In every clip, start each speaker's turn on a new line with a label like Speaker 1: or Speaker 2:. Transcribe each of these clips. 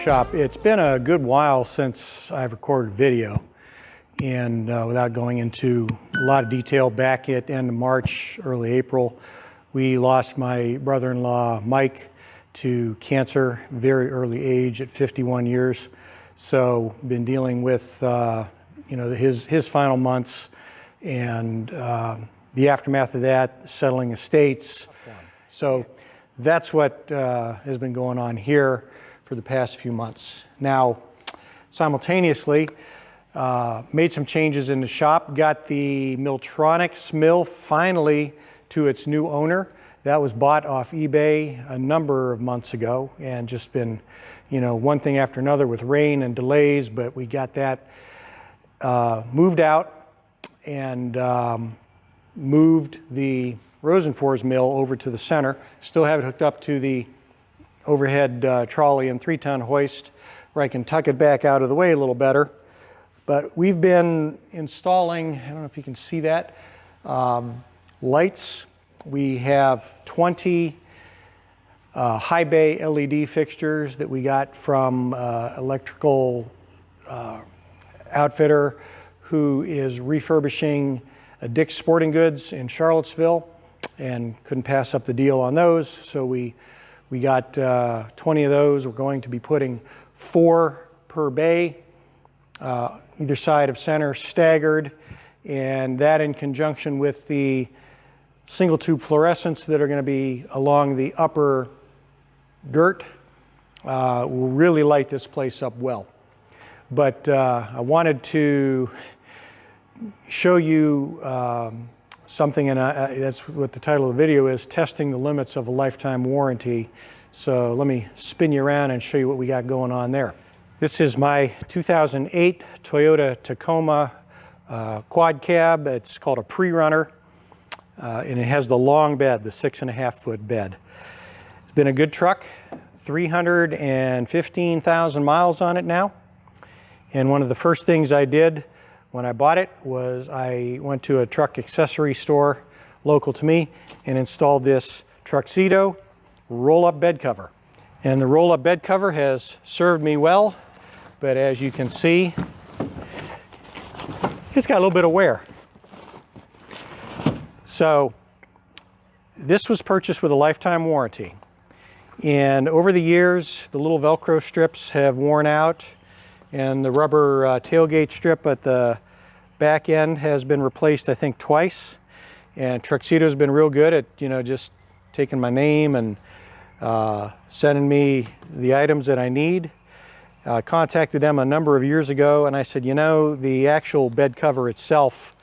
Speaker 1: shop. It's been a good while since I've recorded video, and without going into a lot of detail, back at end of March, early April, we lost my brother-in-law Mike to cancer, very early age at 51 years. So been dealing with his final months and the aftermath of that, settling estates. So that's what has been going on here for the past few months. Now, simultaneously, made some changes in the shop, got the Miltronics mill finally to its new owner. That was bought off eBay a number of months ago and just been, one thing after another with rain and delays, but we got that moved out and moved the Rosenfors mill over to the center. Still have it hooked up to the overhead trolley and 3-ton hoist where I can tuck it back out of the way a little better. But we've been installing, I don't know if you can see that, lights. We have 20 high bay LED fixtures that we got from electrical outfitter who is refurbishing a Dick's Sporting Goods in Charlottesville, and couldn't pass up the deal on those. So we got 20 of those. We're going to be putting 4 per bay, either side of center, staggered, and that in conjunction with the single tube fluorescents that are going to be along the upper girt will really light this place up well. But I wanted to show you something, and that's what the title of the video is, Testing the Limits of a Lifetime Warranty. So let me spin you around and show you what we got going on there. This is my 2008 Toyota Tacoma quad cab. It's called a pre-runner. And it has the long bed, the 6.5-foot bed. It's been a good truck, 315,000 miles on it now. And one of the first things I did when I bought it was I went to a truck accessory store local to me and installed this Truxedo roll-up bed cover. And the roll-up bed cover has served me well, but as you can see, it's got a little bit of wear. So this was purchased with a lifetime warranty. And over the years, the little Velcro strips have worn out, and the rubber tailgate strip at the back end has been replaced, I think, twice. And Truxedo's been real good at, just taking my name and sending me the items that I need. Contacted them a number of years ago, and I said, the actual bed cover itself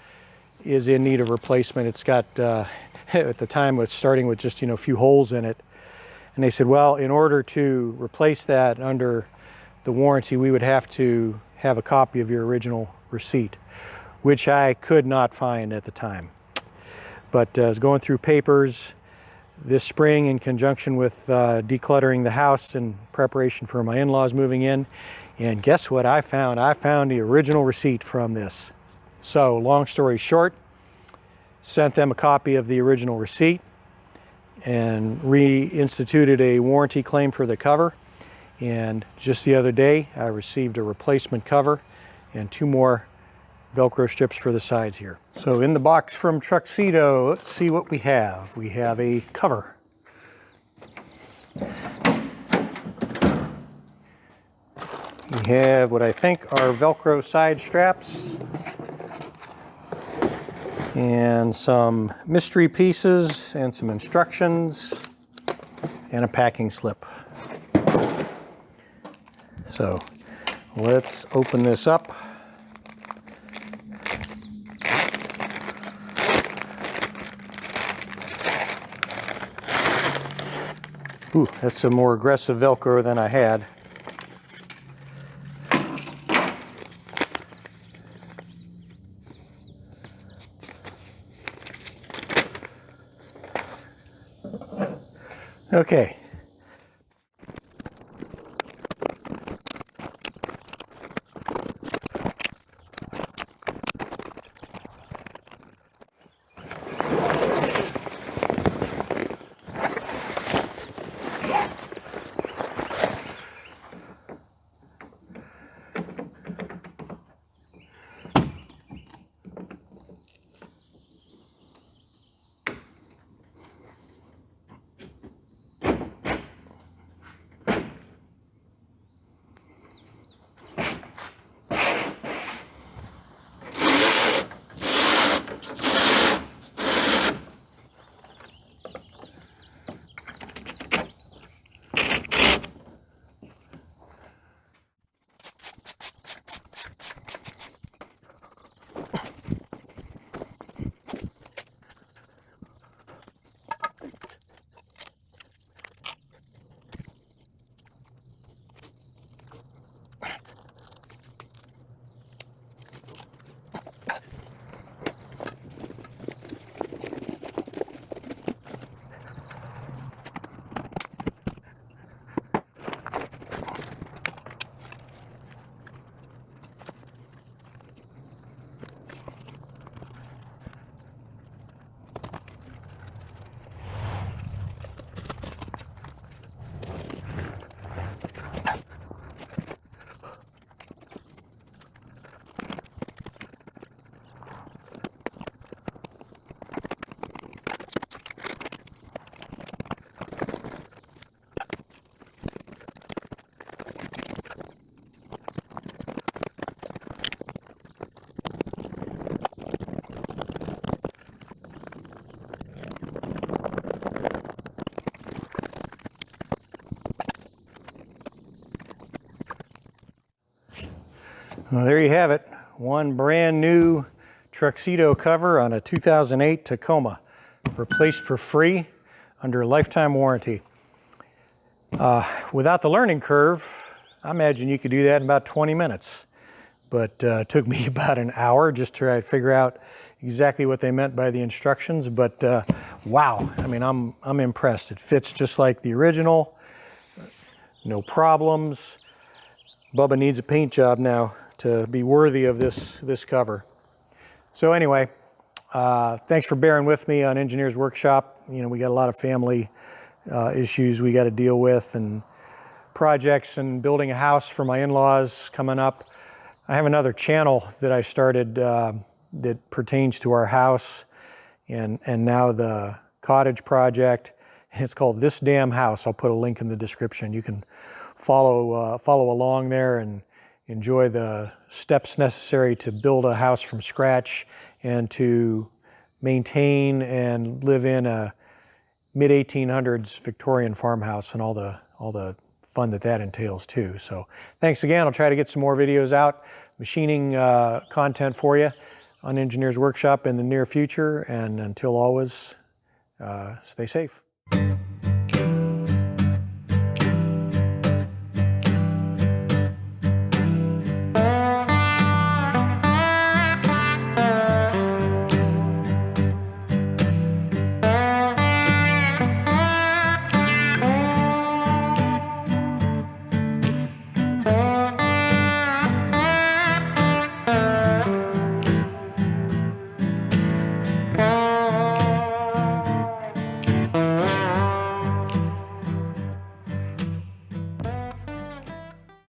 Speaker 1: is in need of replacement. It's got, at the time, it's starting with just, a few holes in it. And they said, well, in order to replace that under the warranty, we would have to have a copy of your original receipt, which I could not find at the time. But I was going through papers this spring in conjunction with decluttering the house in preparation for my in-laws moving in. And guess what I found? I found the original receipt from this. So long story short, sent them a copy of the original receipt and reinstituted a warranty claim for the cover. And just the other day, I received a replacement cover and 2 more Velcro strips for the sides here. So in the box from Truxedo, let's see what we have. We have a cover. We have what I think are Velcro side straps and some mystery pieces and some instructions and a packing slip. So let's open this up. Ooh, that's some more aggressive Velcro than I had. Okay. Well, there you have it. One brand new Truxedo cover on a 2008 Tacoma, replaced for free under a lifetime warranty. Without the learning curve, I imagine you could do that in about 20 minutes. But it took me about an hour just to try to figure out exactly what they meant by the instructions. But wow, I mean, I'm impressed. It fits just like the original, no problems. Bubba needs a paint job now to be worthy of this cover. So anyway, thanks for bearing with me on Engineers Workshop. You know, we got a lot of family issues we got to deal with, and projects, and building a house for my in-laws coming up. I have another channel that I started that pertains to our house and now the cottage project. It's called This Damn House. I'll put a link in the description. You can follow along there and enjoy the steps necessary to build a house from scratch and to maintain and live in a mid-1800s Victorian farmhouse and all the fun that entails too. So thanks again. I'll try to get some more videos out, machining content for you on Engineers Workshop in the near future. And until always, stay safe.